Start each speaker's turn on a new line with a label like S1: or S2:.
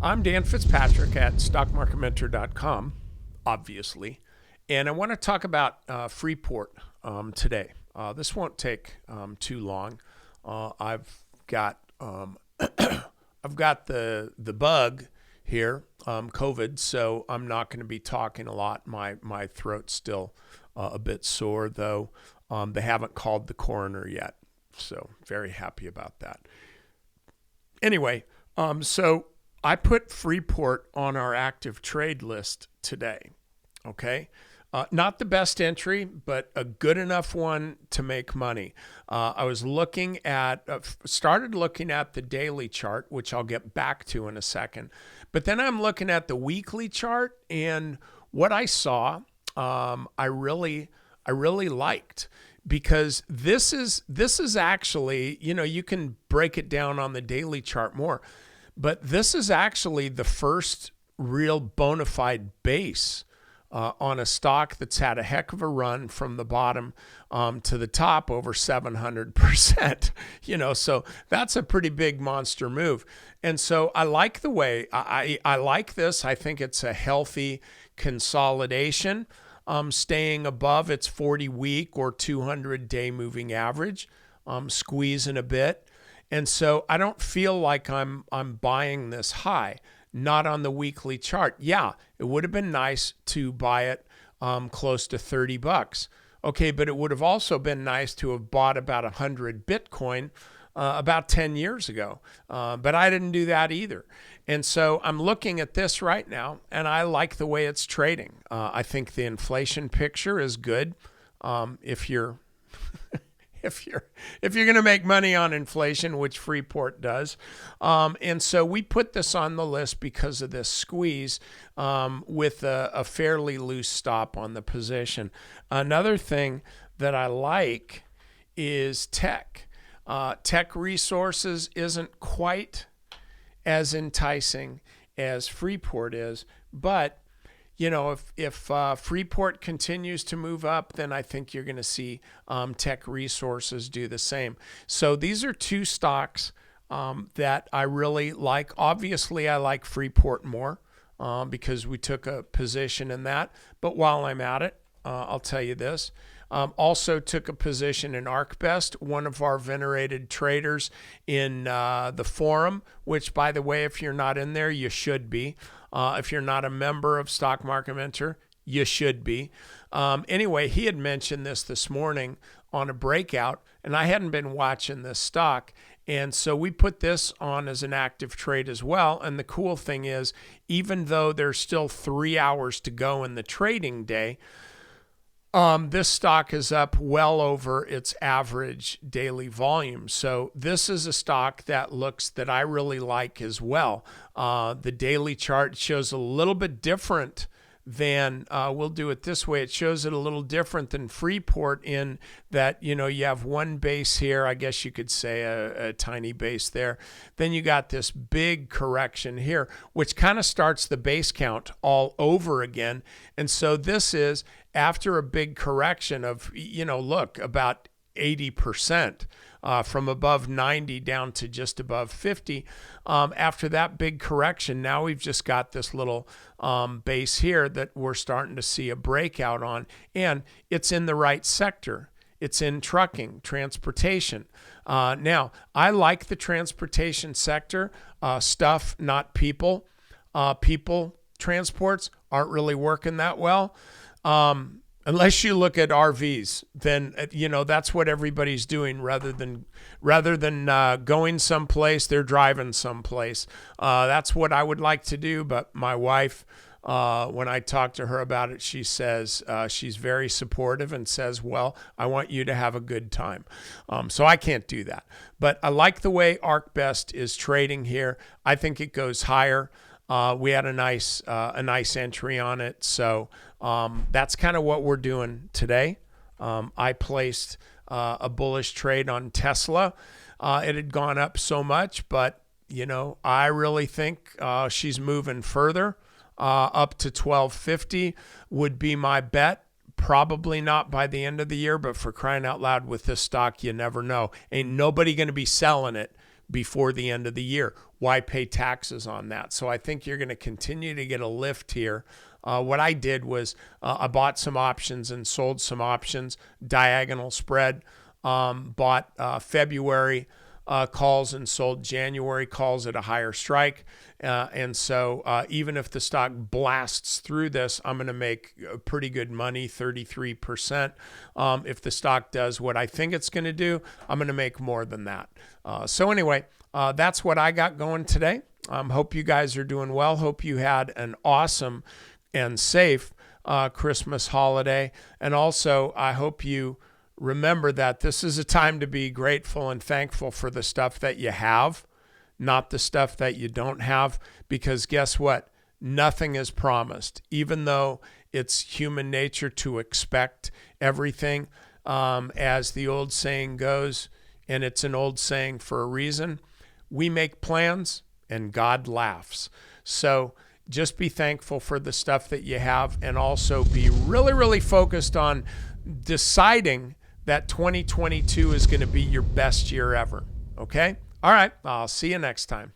S1: I'm Dan Fitzpatrick at stockmarketmentor.com, obviously, and I want to talk about Freeport today. This won't take too long. I've got I've got the bug here, COVID, so I'm not going to be talking a lot. My throat's still a bit sore, though. They haven't called the coroner yet, so very happy about that. Anyway, so I put Freeport on our active trade list today. Okay. Not the best entry, but a good enough one to make money. I was looking at, started looking at the daily chart, which I'll get back to in a second. But then I'm looking at the weekly chart, and what I saw, I really liked, because this is actually, you can break it down on the daily chart more, but this is actually the first real bona fide base on a stock that's had a heck of a run from the bottom to the top, over 700%. So that's a pretty big monster move. And so I like the way I like this. I think it's a healthy consolidation, staying above its 40-week or 200-day moving average, squeezing a bit. And so I don't feel like I'm buying this high, not on the weekly chart. Yeah, it would have been nice to buy it close to $30. Okay, but it would have also been nice to have bought about 100 Bitcoin about 10 years ago. But I didn't do that either. And so I'm looking at this right now, and I like the way it's trading. I think the inflation picture is good. If you're if you're going to make money on inflation, which Freeport does. And so we put this on the list because of this squeeze, with a fairly loose stop on the position. Another thing that I like is tech. Tech resources isn't quite as enticing as Freeport is, but if Freeport continues to move up, then I think you're going to see tech resources do the same. So these are two stocks that I really like. Obviously, I like Freeport more because we took a position in that. But while I'm at it, I'll tell you this. Also took a position in ARCBest, one of our venerated traders in the forum, which, by the way, if you're not in there, you should be. If you're not a member of Stock Market Mentor, you should be. Anyway, he had mentioned this morning on a breakout, and I hadn't been watching this stock. And so we put this on as an active trade as well. And the cool thing is, even though there's still 3 hours to go in the trading day, this stock is up well over its average daily volume. So this is a stock that I really like as well. The daily chart shows a little bit different than, we'll do it this way. It shows it a little different than Freeport in that, you have one base here, I guess you could say a tiny base there. Then you got this big correction here, which kind of starts the base count all over again. And so this is after a big correction of, about 80%. From above 90 down to just above 50. After that big correction, now we've just got this little base here that we're starting to see a breakout on, and it's in the right sector. It's in trucking, transportation. Now, I like the transportation sector, stuff, not people. People transports aren't really working that well. Unless you look at RVs, then that's what everybody's doing. Rather than going someplace, they're driving someplace. That's what I would like to do. But my wife, when I talk to her about it, she says she's very supportive and says, "Well, I want you to have a good time." So I can't do that. But I like the way ARCBest is trading here. I think it goes higher. We had a nice entry on it. So that's kind of what we're doing today. I placed a bullish trade on Tesla. It had gone up so much, but I really think she's moving further. Up to 1250 would be my bet. Probably not by the end of the year, but for crying out loud, with this stock, you never know. Ain't nobody going to be selling it before the end of the year. why pay taxes on that? So I think you're going to continue to get a lift here. What I did was I bought some options and sold some options, diagonal spread, bought February calls and sold January calls at a higher strike. And so even if the stock blasts through this, I'm going to make pretty good money, 33%. If the stock does what I think it's going to do, I'm going to make more than that. So anyway, that's what I got going today. Hope you guys are doing well. Hope you had an awesome and safe Christmas holiday. And also, I hope you remember that this is a time to be grateful and thankful for the stuff that you have, not the stuff that you don't have, because guess what? Nothing is promised. Even though it's human nature to expect everything, as the old saying goes, and it's an old saying for a reason, we make plans and God laughs. So just be thankful for the stuff that you have, and also be really, really focused on deciding that 2022 is going to be your best year ever. Okay? All right. I'll see you next time.